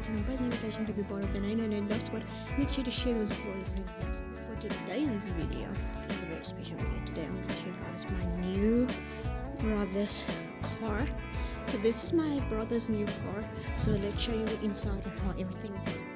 to my best notification to be part of the 999 dots, but make sure to share those videos for today's video. It's a very special video today. I'm gonna show you guys my new brother's car. So this is my brother's new car. So let's show you the inside and how everything is.